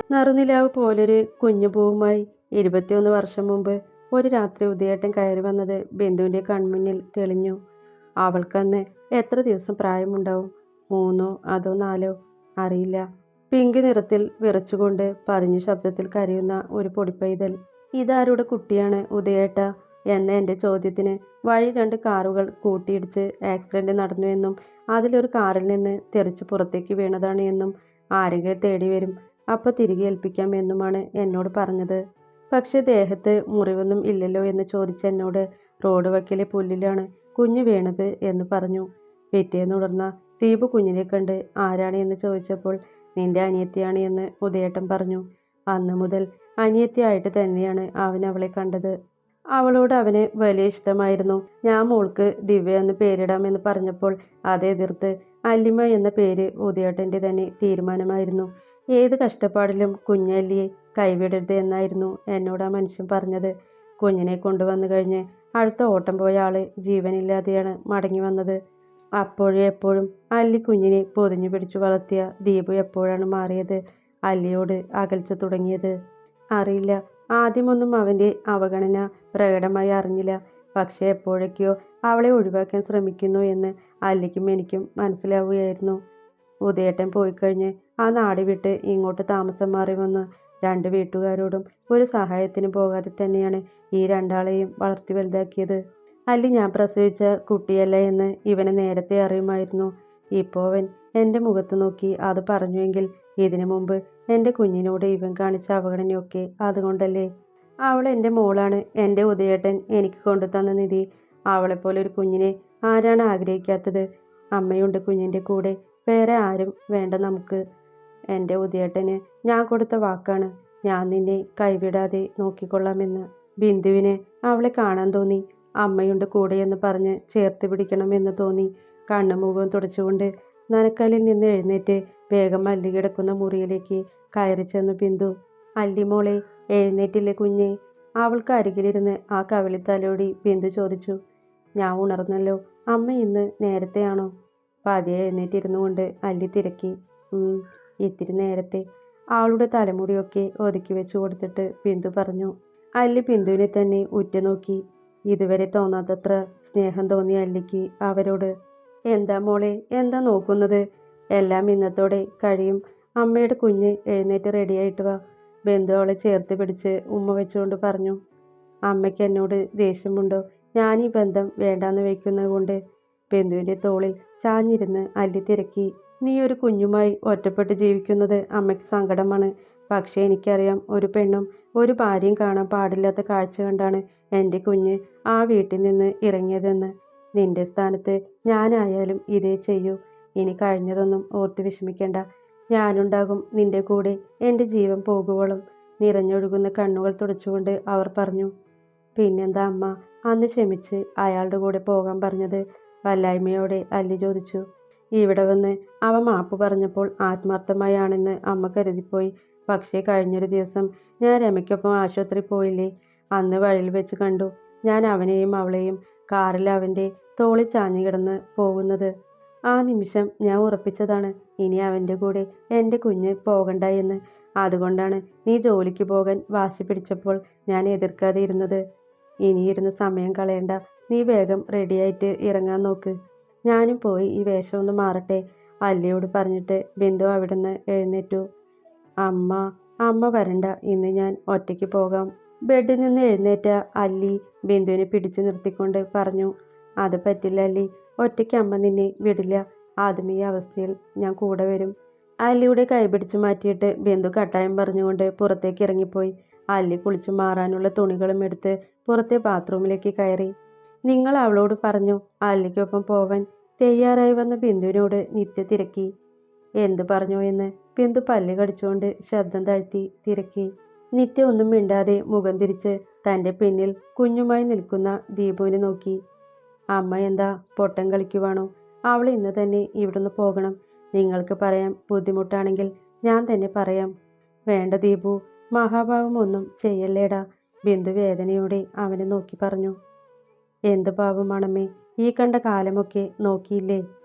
നറുനിലാവ് പോലൊരു കുഞ്ഞു പൂവുമായി 21 വർഷം മുമ്പ് ഒരു രാത്രി ഉദയേട്ടൻ കയറി വന്നത് ബിന്ദുവിൻ്റെ കൺമുന്നിൽ തെളിഞ്ഞു. അവൾക്കന്ന് എത്ര ദിവസം പ്രായമുണ്ടാവും? 3 അതോ 4? അറിയില്ല. പിങ്ക് നിറത്തിൽ വിറച്ചുകൊണ്ട് പതിഞ്ഞ ശബ്ദത്തിൽ കരയുന്ന ഒരു പൊടിപ്പൈതൽ. ഇതാരുടെ കുട്ടിയാണ് ഉദയേട്ട എന്ന എൻ്റെ ചോദ്യത്തിന് വഴി 2 കാറുകൾ കൂട്ടിയിടിച്ച് ആക്സിഡന്റ് നടന്നു എന്നും അതിലൊരു കാറിൽ നിന്ന് തെറിച്ച് പുറത്തേക്ക് വീണതാണ് എന്നും ആരെങ്കിലും തേടി വരും, അപ്പോൾ തിരികെ ഏൽപ്പിക്കാം എന്നുമാണ് എന്നോട് പറഞ്ഞത്. പക്ഷെ ദേഹത്ത് മുറിവൊന്നും ഇല്ലല്ലോ എന്ന് ചോദിച്ച എന്നോട് റോഡ് വക്കിലെ പുല്ലിലാണ് കുഞ്ഞ് വീണത് എന്ന് പറഞ്ഞു. പിറ്റേന്നുണർന്ന ദീപു കുഞ്ഞിനെ കണ്ട് ആരാണ് എന്ന് ചോദിച്ചപ്പോൾ നിന്റെ അനിയത്തിയാണ് എന്ന് ഉദയേട്ടൻ പറഞ്ഞു. അന്നു മുതൽ അനിയത്തിയായിട്ട് തന്നെയാണ് അവൻ അവളെ കണ്ടത്. അവളോട് അവന് വലിയ ഇഷ്ടമായിരുന്നു. ഞാൻ മോൾക്ക് ദിവ്യ എന്ന് പേരിടാമെന്ന് പറഞ്ഞപ്പോൾ അത് എതിർത്ത് അല്ലിമ എന്ന പേര് ഉദയേട്ടൻ്റെ തന്നെ തീരുമാനമായിരുന്നു. ഏത് കഷ്ടപ്പാടിലും കുഞ്ഞല്ലിയെ കൈവിടരുത് എന്നായിരുന്നു എന്നോട് ആ മനുഷ്യൻ പറഞ്ഞത്. കുഞ്ഞിനെ കൊണ്ടുവന്നു കഴിഞ്ഞ് അടുത്ത ഓട്ടം പോയ ആള് ജീവനില്ലാതെയാണ് മടങ്ങി വന്നത്. അപ്പോഴും എപ്പോഴും അല്ലി കുഞ്ഞിനെ പൊതിഞ്ഞു പിടിച്ചു വളർത്തിയ ദീപു എപ്പോഴാണ് മാറിയത്, അല്ലിയോട് അകൽച്ച തുടങ്ങിയത്? അറിയില്ല. ആദ്യമൊന്നും അവൻ്റെ അവഗണന പ്രകടമായി അറിഞ്ഞില്ല. പക്ഷേ എപ്പോഴൊക്കെയോ അവളെ ഒഴിവാക്കാൻ ശ്രമിക്കുന്നു എന്ന് അല്ലിക്കും എനിക്കും മനസ്സിലാവുകയായിരുന്നു. ഉദയേട്ടൻ പോയിക്കഴിഞ്ഞ് ആ നാട് വിട്ട് ഇങ്ങോട്ട് താമസം മാറി വന്ന് 2 വീട്ടുകാരോടും ഒരു സഹായത്തിന് പോകാതെ തന്നെയാണ് ഈ 2 ആളെയും വളർത്തി വലുതാക്കിയത്. അല്ലി ഞാൻ പ്രസവിച്ച കുട്ടിയല്ല എന്ന് ഇവനെ നേരത്തെ അറിയുമായിരുന്നു. ഇപ്പോൾ അവൻ എൻ്റെ മുഖത്ത് നോക്കി അത് പറഞ്ഞുവെങ്കിൽ ഇതിനു മുമ്പ് എൻ്റെ കുഞ്ഞിനോട് ഇവൻ കാണിച്ച അവഗണനയൊക്കെ അതുകൊണ്ടല്ലേ? അവൾ എൻ്റെ മോളാണ്. എൻ്റെ ഉദയേട്ടൻ എനിക്ക് കൊണ്ടുതന്ന നിധി. അവളെപ്പോലെ ഒരു കുഞ്ഞിനെ ആരാണ് ആഗ്രഹിക്കാത്തത്? അമ്മയുണ്ട് കുഞ്ഞിൻ്റെ കൂടെ, വേറെ ആരും വേണ്ട നമുക്ക്. എൻ്റെ ഉദയേട്ടന് ഞാൻ കൊടുത്ത വാക്കാണ്, ഞാൻ നിന്നെ കൈവിടാതെ നോക്കിക്കൊള്ളാമെന്ന്. ബിന്ദുവിന് അവളെ കാണാൻ തോന്നി. അമ്മയുണ്ട് കൂടെയെന്ന് പറഞ്ഞ് ചേർത്ത് പിടിക്കണമെന്ന് തോന്നി. കണ്ണുമുഖവും തുടച്ചുകൊണ്ട് നനക്കല്ലിൽ നിന്ന് എഴുന്നേറ്റ് വേഗം അല്ലി കിടക്കുന്ന മുറിയിലേക്ക് കയറി ചെന്നു ബിന്ദു. അല്ലി മോളെ, എഴുന്നേറ്റില്ലേ കുഞ്ഞേ? അവൾക്ക് അരികിലിരുന്ന് ആ കവിളിൽ തലോടി ബിന്ദു ചോദിച്ചു. ഞാൻ ഉണർന്നല്ലോ. അമ്മ ഇന്ന് നേരത്തെയാണോ? പതിയെ എഴുന്നേറ്റിരുന്നു കൊണ്ട് അല്ലി തിരക്കി. ഇത്തിരി നേരത്തെ. അവളുടെ തലമുടിയൊക്കെ ഒതുക്കി വെച്ചു കൊടുത്തിട്ട് ബിന്ദു പറഞ്ഞു. അല്ലി ബിന്ദുവിനെ തന്നെ ഉറ്റുനോക്കി. ഇതുവരെ തോന്നാത്തത്ര സ്നേഹം തോന്നി അല്ലിക്ക് അവരോട്. എന്താ മോളെ, എന്താ നോക്കുന്നത്? എല്ലാം ഇന്നത്തോടെ കഴിയും. അമ്മയുടെ കുഞ്ഞ് എഴുന്നേറ്റ് റെഡിയായിട്ട് വാ. ബിന്ദു അവളെ ചേർത്ത് പിടിച്ച് ഉമ്മ വെച്ചുകൊണ്ട് പറഞ്ഞു. അമ്മയ്ക്ക് എന്നോട് ദേഷ്യമുണ്ടോ? ഞാൻ ഈ ബന്ധം വേണ്ടാന്ന് വയ്ക്കുന്നത് കൊണ്ട്? ബിന്ദുവിൻ്റെ തോളിൽ ചാഞ്ഞിരുന്ന് അല്ലി തിരക്കി. നീ ഒരു കുഞ്ഞുമായി ഒറ്റപ്പെട്ട് ജീവിക്കുന്നത് അമ്മയ്ക്ക് സങ്കടമാണ്. പക്ഷേ എനിക്കറിയാം, ഒരു പെണ്ണും ഒരു ഭാര്യയും കാണാൻ പാടില്ലാത്ത കാഴ്ച കണ്ടാണ് എൻ്റെ കുഞ്ഞ് ആ വീട്ടിൽ നിന്ന് ഇറങ്ങിയതെന്ന്. നിന്റെ സ്ഥാനത്ത് ഞാനായാലും ഇതേ ചെയ്യൂ. ഇനി കഴിഞ്ഞതൊന്നും ഓർത്ത് വിഷമിക്കണ്ട. ഞാനുണ്ടാകും നിന്റെ കൂടെ എൻ്റെ ജീവൻ പോകുവോളം. നിറഞ്ഞൊഴുകുന്ന കണ്ണുകൾ തുടച്ചുകൊണ്ട് അവർ പറഞ്ഞു. പിന്നെന്താ അമ്മ അന്ന് ക്ഷമിച്ച് അയാളുടെ കൂടെ പോകാൻ പറഞ്ഞത്? വല്ലായ്മയോടെ അല്ലി ചോദിച്ചു. ഇവിടെ വന്ന് അവ മാപ്പ് പറഞ്ഞപ്പോൾ ആത്മാർത്ഥമായാണെന്ന് അമ്മ കരുതിപ്പോയി. പക്ഷേ കഴിഞ്ഞൊരു ദിവസം ഞാൻ രമയ്ക്കൊപ്പം ആശുപത്രി പോയില്ലേ? അന്ന് വഴിയിൽ വെച്ച് കണ്ടു ഞാൻ അവനെയും അവളെയും കാറിൽ അവൻ്റെ തോളിൽ ചാഞ്ഞു കിടന്ന് പോകുന്നത്. ആ നിമിഷം ഞാൻ ഉറപ്പിച്ചതാണ്, ഇനി അവൻ്റെ കൂടെ എൻ്റെ കുഞ്ഞ് പോകണ്ട എന്ന്. അതുകൊണ്ടാണ് നീ ജോലിക്ക് പോകാൻ വാശി പിടിച്ചപ്പോൾ ഞാൻ എതിർക്കാതെ ഇരുന്നത്. ഇനിയിരുന്ന് സമയം കളയണ്ട. നീ വേഗം റെഡിയായിട്ട് ഇറങ്ങാൻ നോക്ക്. ഞാനും പോയി ഈ വേഷം ഒന്ന് മാറട്ടെ, അല്ലിയോട് പറഞ്ഞിട്ട് ബിന്ദു അവിടുന്ന് എഴുന്നേറ്റു. അമ്മ അമ്മ വരണ്ട, ഇന്ന് ഞാൻ ഒറ്റയ്ക്ക് പോകാം. ബെഡിൽ നിന്ന് എഴുന്നേറ്റ അല്ലി ബിന്ദുവിനെ പിടിച്ചു നിർത്തിക്കൊണ്ട് പറഞ്ഞു. അത് പറ്റില്ല അല്ലി, ഒറ്റയ്ക്ക് അമ്മ നിന്നെ വിടില്ല. ആദ്യം ഈ അവസ്ഥയിൽ ഞാൻ കൂടെ വരും. അല്ലിയുടെ കൈപിടിച്ചു മാറ്റിയിട്ട് ബിന്ദു കട്ടായം പറഞ്ഞുകൊണ്ട് പുറത്തേക്ക് ഇറങ്ങിപ്പോയി. അല്ലി കുളിച്ചു മാറാനുള്ള തുണികളും എടുത്ത് പുറത്തെ ബാത്റൂമിലേക്ക് കയറി. നിങ്ങൾ അവളോട് പറഞ്ഞു അല്ലിക്കൊപ്പം പോവാൻ? തയ്യാറായി വന്ന ബിന്ദുവിനോട് നിത്യ തിരക്കി. എന്തു പറഞ്ഞു എന്ന് ബിന്ദു പല്ല് കടിച്ചുകൊണ്ട് ശബ്ദം താഴ്ത്തി തിരക്കി. നിത്യ ഒന്നും മിണ്ടാതെ മുഖം തിരിച്ച് തൻ്റെ പിന്നിൽ കുഞ്ഞുമായി നിൽക്കുന്ന ദീപുവിനെ നോക്കി. അമ്മ എന്താ പൊട്ടം കളിക്കുവാണോ? അവൾ ഇന്ന് തന്നെ ഇവിടുന്ന് പോകണം. നിങ്ങൾക്ക് പറയാൻ ബുദ്ധിമുട്ടാണെങ്കിൽ ഞാൻ തന്നെ പറയാം. വേണ്ട ദീപു, മഹാഭാവം ഒന്നും ചെയ്യല്ലേടാ, ബിന്ദു വേദനയോടെ അവനെ നോക്കി പറഞ്ഞു. എന്ത് പാവമാണമ്മേ, ഈ കണ്ട കാലമൊക്കെ നോക്കിയില്ലേ?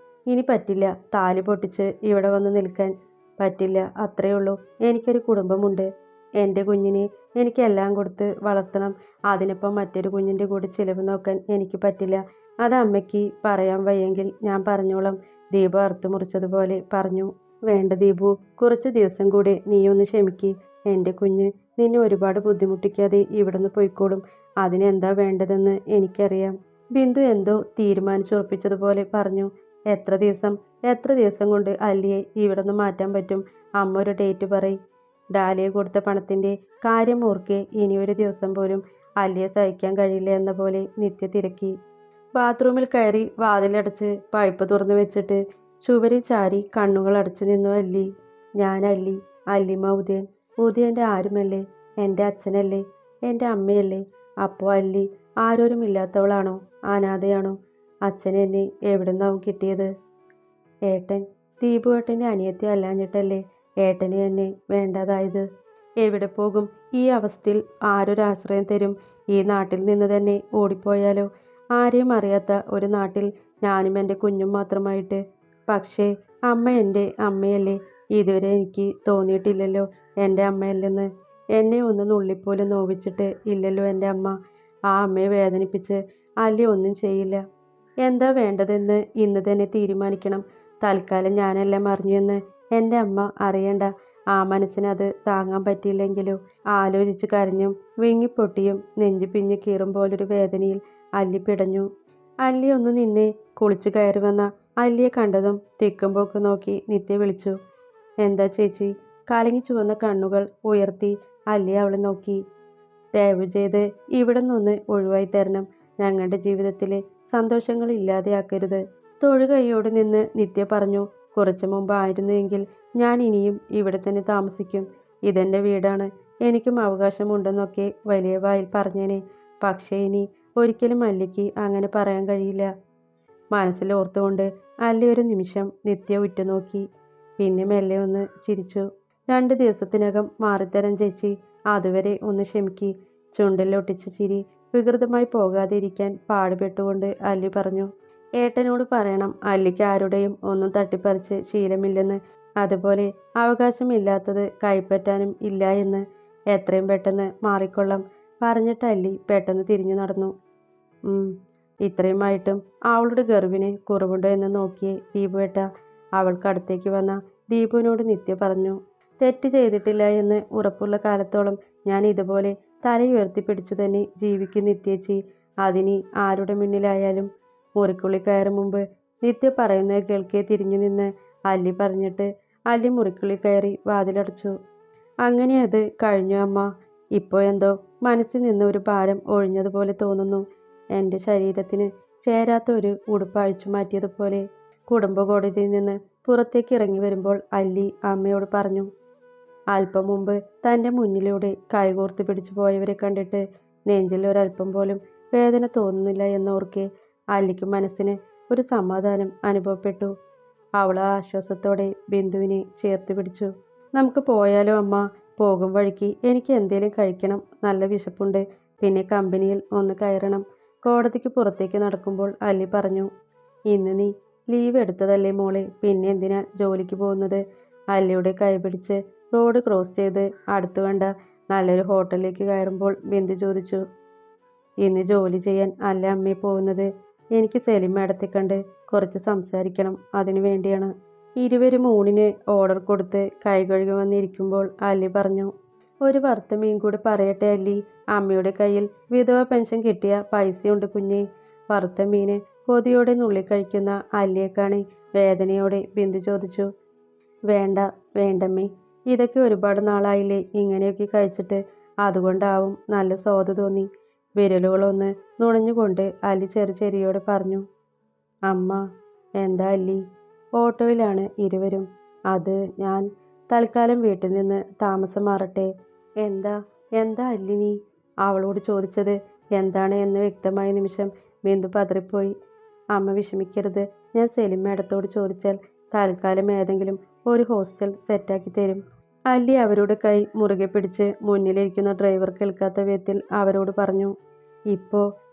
ഇനി പറ്റില്ല താലി പൊട്ടിച്ച് ഇവിടെ വന്ന് നിൽക്കാൻ. പറ്റില്ല, അത്രേ ഉള്ളൂ. എനിക്കൊരു കുടുംബമുണ്ട്. എൻ്റെ കുഞ്ഞിനെ എനിക്കെല്ലാം കൊടുത്ത് വളർത്തണം. അതിനൊപ്പം മറ്റൊരു കുഞ്ഞിൻ്റെ കൂടി ചിലവ് നോക്കാൻ എനിക്ക് പറ്റില്ല. അത് അമ്മയ്ക്ക് പറയാൻ വയ്യെങ്കിൽ ഞാൻ പറഞ്ഞോളാം. ദീപു അറുത്തു മുറിച്ചതുപോലെ പറഞ്ഞു. വേണ്ട ദീപു, കുറച്ച് ദിവസം കൂടെ നീയൊന്ന് ക്ഷമിക്ക്. എൻ്റെ കുഞ്ഞ് നിന്നെ ഒരുപാട് ബുദ്ധിമുട്ടിക്കാതെ ഇവിടുന്ന് പോയിക്കോളും. അതിനെന്താ വേണ്ടതെന്ന് എനിക്കറിയാം. ബിന്ദു എന്തോ തീരുമാനിച്ചുറപ്പിച്ചതുപോലെ പറഞ്ഞു. എത്ര ദിവസം കൊണ്ട് അല്ലിയെ ഇവിടുന്ന് മാറ്റാൻ പറ്റും? അമ്മ ഒരു ഡേറ്റ് പറയും. ഡാലിയ കൊടുത്ത പണത്തിൻ്റെ കാര്യം ഓർക്കെ ഇനിയൊരു ദിവസം പോലും അല്ലിയെ സഹിക്കാൻ കഴിയില്ല എന്ന പോലെ നിത്യ തിരക്കി. ബാത്റൂമിൽ കയറി വാതിലടച്ച് പൈപ്പ് തുറന്നു വെച്ചിട്ട് ചുവരിൽ ചാരി കണ്ണുകൾ അടച്ചു നിന്നു അല്ലി. ഞാൻ അല്ലി, അല്ലിമ ഉദയൻ. ഉദയൻ്റെ ആരുമല്ലേ, എൻ്റെ അച്ഛനല്ലേ, എൻ്റെ അമ്മയല്ലേ. അപ്പോൾ അല്ലി ആരോരുമില്ലാത്തവളാണോ, അനാഥയാണോ? അച്ഛൻ എന്നെ എവിടുന്നാവും കിട്ടിയത്? ഏട്ടൻ, ദീപു ഏട്ടൻ്റെ അനിയത്തി അല്ലാഞ്ഞിട്ടല്ലേ ഏട്ടന് എന്നെ വേണ്ടതായത്? എവിടെ പോകും ഈ അവസ്ഥയിൽ? ആരൊരാശ്രയം തരും? ഈ നാട്ടിൽ നിന്ന് തന്നെ ഓടിപ്പോയാലോ? ആരെയും അറിയാത്ത ഒരു നാട്ടിൽ ഞാനും എൻ്റെ കുഞ്ഞും മാത്രമായിട്ട്. പക്ഷേ അമ്മ എൻ്റെ അമ്മയല്ലേ. ഇതുവരെ എനിക്ക് തോന്നിയിട്ടില്ലല്ലോ എൻ്റെ അമ്മയല്ലെന്ന്. എന്നെ ഒന്ന് നുള്ളിപ്പോലും നോവിച്ചിട്ട് ഇല്ലല്ലോ എൻ്റെ അമ്മ. ആ അമ്മയെ വേദനിപ്പിച്ച് അല്ലി ഒന്നും ചെയ്യില്ല. എന്താ വേണ്ടതെന്ന് ഇന്ന് തന്നെ തീരുമാനിക്കണം. തൽക്കാലം ഞാനെല്ലാം അറിഞ്ഞുവെന്ന് എൻ്റെ അമ്മ അറിയണ്ട. ആ മനസ്സിനത് താങ്ങാൻ പറ്റിയില്ലെങ്കിലോ? ആലോചിച്ച് കരഞ്ഞും വിങ്ങിപ്പൊട്ടിയും നെഞ്ചു പിഞ്ഞു കീറും പോലൊരു വേദനയിൽ അല്ലി പിടഞ്ഞു. അല്ലി ഒന്ന് നിന്നെ കുളിച്ചു കയറി വന്ന അല്ലിയെ കണ്ടതും തിക്കും പോക്ക് നോക്കി നിത്യ വിളിച്ചു. എന്താ ചേച്ചി? കലങ്ങി ചുവന്ന കണ്ണുകൾ ഉയർത്തി അല്ലി അവളെ നോക്കി. ദയവ് ചെയ്ത് ഇവിടെ നിന്നൊന്ന് ഒഴിവായി തരണം. ഞങ്ങളുടെ ജീവിതത്തിലെ സന്തോഷങ്ങൾ ഇല്ലാതെയാക്കരുത്. തൊഴുകൈയോട് നിന്ന് നിത്യ പറഞ്ഞു. കുറച്ചു മുമ്പ് ആയിരുന്നുവെങ്കിൽ ഞാൻ ഇനിയും ഇവിടെ തന്നെ താമസിക്കും. ഇതെൻ്റെ വീടാണ്, എനിക്കും അവകാശമുണ്ടെന്നൊക്കെ വലിയ വായിൽ പറഞ്ഞേനെ. പക്ഷേ ഇനി ഒരിക്കലും അല്ലിക്ക് അങ്ങനെ പറയാൻ കഴിയില്ല. മനസ്സിൽ ഓർത്തുകൊണ്ട് അല്ലി ഒരു നിമിഷം നിത്യ ഉറ്റുനോക്കി. പിന്നെ മെല്ലെ ഒന്ന് ചിരിച്ചു. 2 ദിവസത്തിനകം മാറിത്തരാം ചേച്ചി. അതുവരെ ഒന്ന് ക്ഷമിക്കി. ചുണ്ടിൽ ഒട്ടിച്ച ചിരി വികൃതമായി പോകാതെ ഇരിക്കാൻ പാടുപെട്ടുകൊണ്ട് അല്ലി പറഞ്ഞു. ഏട്ടനോട് പറയണം അല്ലിക്ക് ആരുടെയും ഒന്നും തട്ടിപ്പറിച്ച് ശീലമില്ലെന്ന്. അതുപോലെ അവകാശമില്ലാത്തത് കൈപ്പറ്റാനും ഇല്ല എന്ന്. എത്രയും പെട്ടെന്ന് മാറിക്കൊള്ളാം. പറഞ്ഞിട്ട് അല്ലി പെട്ടെന്ന് തിരിഞ്ഞു നടന്നു. ഇത്രയുമായിട്ടും അവളുടെ ഗർവിന് കുറവുണ്ടോ എന്ന് നോക്കിയേ ദീപുവേട്ട. അവൾക്കടുത്തേക്ക് വന്ന ദീപുവിനോട് നിത്യ പറഞ്ഞു. തെറ്റ് ചെയ്തിട്ടില്ല എന്ന് ഉറപ്പുള്ള കാലത്തോളം ഞാൻ ഇതുപോലെ തലയുയർത്തി പിടിച്ചു തന്നെ ജീവിക്കും നിത്യേച്ചി. അതിനി ആരുടെ മുന്നിലായാലും. മുറിക്കുള്ളിൽ കയറും മുമ്പ് നിത്യ പറയുന്നത് കേൾക്കെ തിരിഞ്ഞു നിന്ന് അല്ലി പറഞ്ഞിട്ട് അല്ലി മുറിക്കുള്ളിൽ കയറി വാതിലടച്ചു. അങ്ങനെ അത് കഴിഞ്ഞു അമ്മ. ഇപ്പോൾ എന്തോ മനസ്സിൽ നിന്ന് ഒരു ഭാരം ഒഴിഞ്ഞതുപോലെ തോന്നുന്നു. എൻ്റെ ശരീരത്തിന് ചേരാത്ത ഒരു ഉടുപ്പ് അഴിച്ചു മാറ്റിയതുപോലെ. കുടുംബകോടതിയിൽ നിന്ന് പുറത്തേക്ക് ഇറങ്ങി വരുമ്പോൾ അല്ലി അമ്മയോട് പറഞ്ഞു. അല്പം മുമ്പ് തൻ്റെ മുന്നിലൂടെ കൈകോർത്ത് പിടിച്ചു പോയവരെ കണ്ടിട്ട് നെഞ്ചിൽ ഒരല്പം പോലും വേദന തോന്നുന്നില്ല എന്നോർക്കെ അല്ലിക്ക് മനസ്സിന് ഒരു സമാധാനം അനുഭവപ്പെട്ടു. അവൾ ആശ്വാസത്തോടെ ബിന്ദുവിനെ ചേർത്ത് പിടിച്ചു. നമുക്ക് പോയാലോ അമ്മ? പോകും വഴിക്ക് എനിക്ക് എന്തേലും കഴിക്കണം, നല്ല വിശപ്പുണ്ട്. പിന്നെ കമ്പനിയിൽ ഒന്ന് കയറണം. കോടതിക്ക് പുറത്തേക്ക് നടക്കുമ്പോൾ അല്ലി പറഞ്ഞു. ഇന്ന് നീ ലീവ് എടുത്തതല്ലേ മോളെ, പിന്നെ എന്തിനാ ജോലിക്ക് പോകുന്നത്? അല്ലിയുടെ കൈ പിടിച്ച് റോഡ് ക്രോസ് ചെയ്ത് അടുത്തു കണ്ട നല്ലൊരു ഹോട്ടലിലേക്ക് കയറുമ്പോൾ ബിന്ദു ചോദിച്ചു. ഇന്ന് ജോലി ചെയ്യാൻ അല്ല അമ്മയെ പോകുന്നത്. എനിക്ക് സെലിം മാഡത്തെ കണ്ട് കുറച്ച് സംസാരിക്കണം, അതിനു വേണ്ടിയാണ്. ഇരുവരും ഊണിന് ഓർഡർ കൊടുത്ത് കൈ കഴുകി വന്നിരിക്കുമ്പോൾ അല്ലി പറഞ്ഞു. ഒരു വറുത്ത മീൻ കൂടി പറയട്ടെ അല്ലി? അമ്മയുടെ കയ്യിൽ വിധവ പെൻഷൻ കിട്ടിയ പൈസയുണ്ട് കുഞ്ഞെ. വറുത്ത മീന് കൊതിയോടെ നുള്ളിക്കഴിക്കുന്ന അല്ലിയെ കാണി വേദനയോടെ ബിന്ദു ചോദിച്ചു. വേണ്ട വേണ്ടമ്മേ, ഇതൊക്കെ ഒരുപാട് നാളായില്ലേ ഇങ്ങനെയൊക്കെ കഴിച്ചിട്ട്. അതുകൊണ്ടാവും നല്ല സ്വാദ് തോന്നി. വിരലുകളൊന്ന് നുണഞ്ഞുകൊണ്ട് അല്ലി ചെറിയോടെ പറഞ്ഞു. അമ്മ. എന്താ അല്ലി? ഓട്ടോയിലാണ് ഇരുവരും. അത് ഞാൻ തൽക്കാലം വീട്ടിൽ നിന്ന് താമസം മാറട്ടെ. എന്താ എന്താ അല്ലി നീ? അവളോട് ചോദിച്ചത് എന്താണ് എന്ന് വ്യക്തമായ നിമിഷം ബിന്ദു പതറിപ്പോയി. അമ്മ വിഷമിക്കരുത്. ഞാൻ സെലിം മാഡത്തോട് ചോദിച്ചാൽ തൽക്കാലം ഏതെങ്കിലും ഒരു ഹോസ്റ്റൽ സെറ്റാക്കി തരും. അല്ലി അവരുടെ കൈ മുറുകെ പിടിച്ച് മുന്നിലിരിക്കുന്ന ഡ്രൈവർ കേൾക്കാത്ത വിധത്തിൽ അവരോട് പറഞ്ഞു.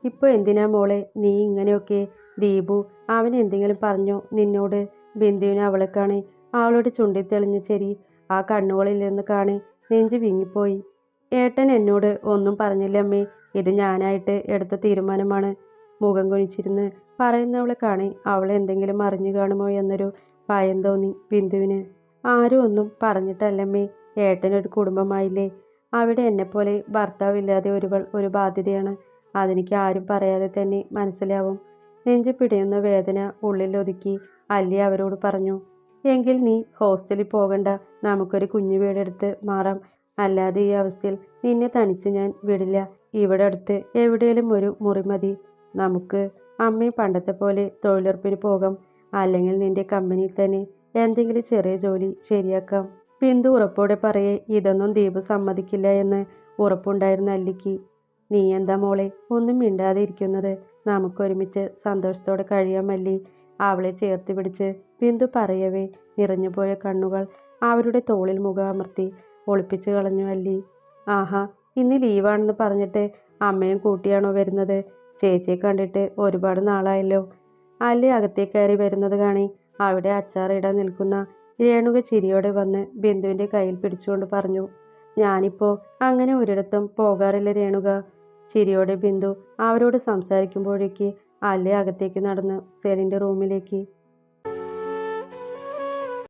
ഇപ്പോ എന്തിനാ മോളെ നീ ഇങ്ങനെയൊക്കെ? ദീപു അവൻ എന്തെങ്കിലും പറഞ്ഞോ നിന്നോട്? ബിന്ദുവിന് അവളെ കാണി അവളുടെ ചുണ്ടിൽ തെളിഞ്ഞ ചിരി ആ കണ്ണുകളിൽ നിന്ന് കാണി നെഞ്ചു വിങ്ങിപ്പോയി. ഏട്ടൻ എന്നോട് ഒന്നും പറഞ്ഞില്ല അമ്മേ. ഇത് ഞാനായിട്ട് എടുത്ത തീരുമാനമാണ്. മുഖം കുനിച്ചിരുന്ന് പറയുന്നവളെ കാണി അവൾ എന്തെങ്കിലും അറിഞ്ഞു കാണുമോ എന്നൊരു ഭയം തോന്നി ബിന്ദുവിന്. ആരും ഒന്നും പറഞ്ഞിട്ടല്ലമ്മേ. ഏട്ടനൊരു കുടുംബമായില്ലേ. അവിടെ എന്നെപ്പോലെ ഭർത്താവില്ലാതെ ഒരുവൾ ഒരു ബാധ്യതയാണ്. അതെനിക്ക് ആരും പറയാതെ തന്നെ മനസ്സിലാവും. നെഞ്ചു പിടയുന്ന വേദന ഉള്ളിൽ ഒതുക്കി അല്ലി അവരോട് പറഞ്ഞു. എങ്കിൽ നീ ഹോസ്റ്റലിൽ പോകണ്ട. നമുക്കൊരു കുഞ്ഞു വീടെടുത്ത് മാറാം. അല്ലാതെ ഈ അവസ്ഥയിൽ നിന്നെ തനിച്ച് ഞാൻ വിടില്ല. ഇവിടെ അടുത്ത് എവിടെയും ഒരു മുറി മതി. നമുക്ക് അമ്മയും പണ്ടത്തെ പോലെ തൊഴിലുറപ്പിന് പോകാം. അല്ലെങ്കിൽ നിന്റെ കമ്പനിയിൽ തന്നെ എന്തെങ്കിലും ചെറിയ ജോലി ശരിയാക്കാം. ബിന്ദു ഉറപ്പോടെ പറയേ ഇതൊന്നും ദീപു സമ്മതിക്കില്ല എന്ന് ഉറപ്പുണ്ടായിരുന്ന അല്ലിക്ക്. നീ എന്താ മോളെ ഒന്നും മിണ്ടാതെ ഇരിക്കുന്നത്? നമുക്കൊരുമിച്ച് സന്തോഷത്തോടെ കഴിയാം അല്ലി. അവളെ ചേർത്ത് പിടിച്ച് ബിന്ദു പറയവേ നിറഞ്ഞുപോയ കണ്ണുകൾ അവരുടെ തോളിൽ മുഖമർത്തി ഒളിപ്പിച്ചു കളഞ്ഞു അല്ലി. ആഹാ, ഇന്ന് ലീവാണെന്ന് പറഞ്ഞിട്ട് അമ്മയും കൂട്ടിയാണോ വരുന്നത്? ചേച്ചിയെ കണ്ടിട്ട് ഒരുപാട് നാളായല്ലോ. അല്ലി അകത്തേക്ക് കയറി വരുന്നത് കാണി അവിടെ അച്ചാറിടാൻ നിൽക്കുന്ന രേണുക ചിരിയോടെ വന്ന് ബിന്ദുവിൻ്റെ കയ്യിൽ പിടിച്ചുകൊണ്ട് പറഞ്ഞു. ഞാനിപ്പോൾ അങ്ങനെ ഒരിടത്തും പോകാറില്ല രേണുക. ചിരിയോടെ ബിന്ദു അവരോട് സംസാരിക്കുമ്പോഴേക്ക് അല്ലി അകത്തേക്ക് നടന്ന് സെലിൻ്റെ റൂമിലേക്ക്.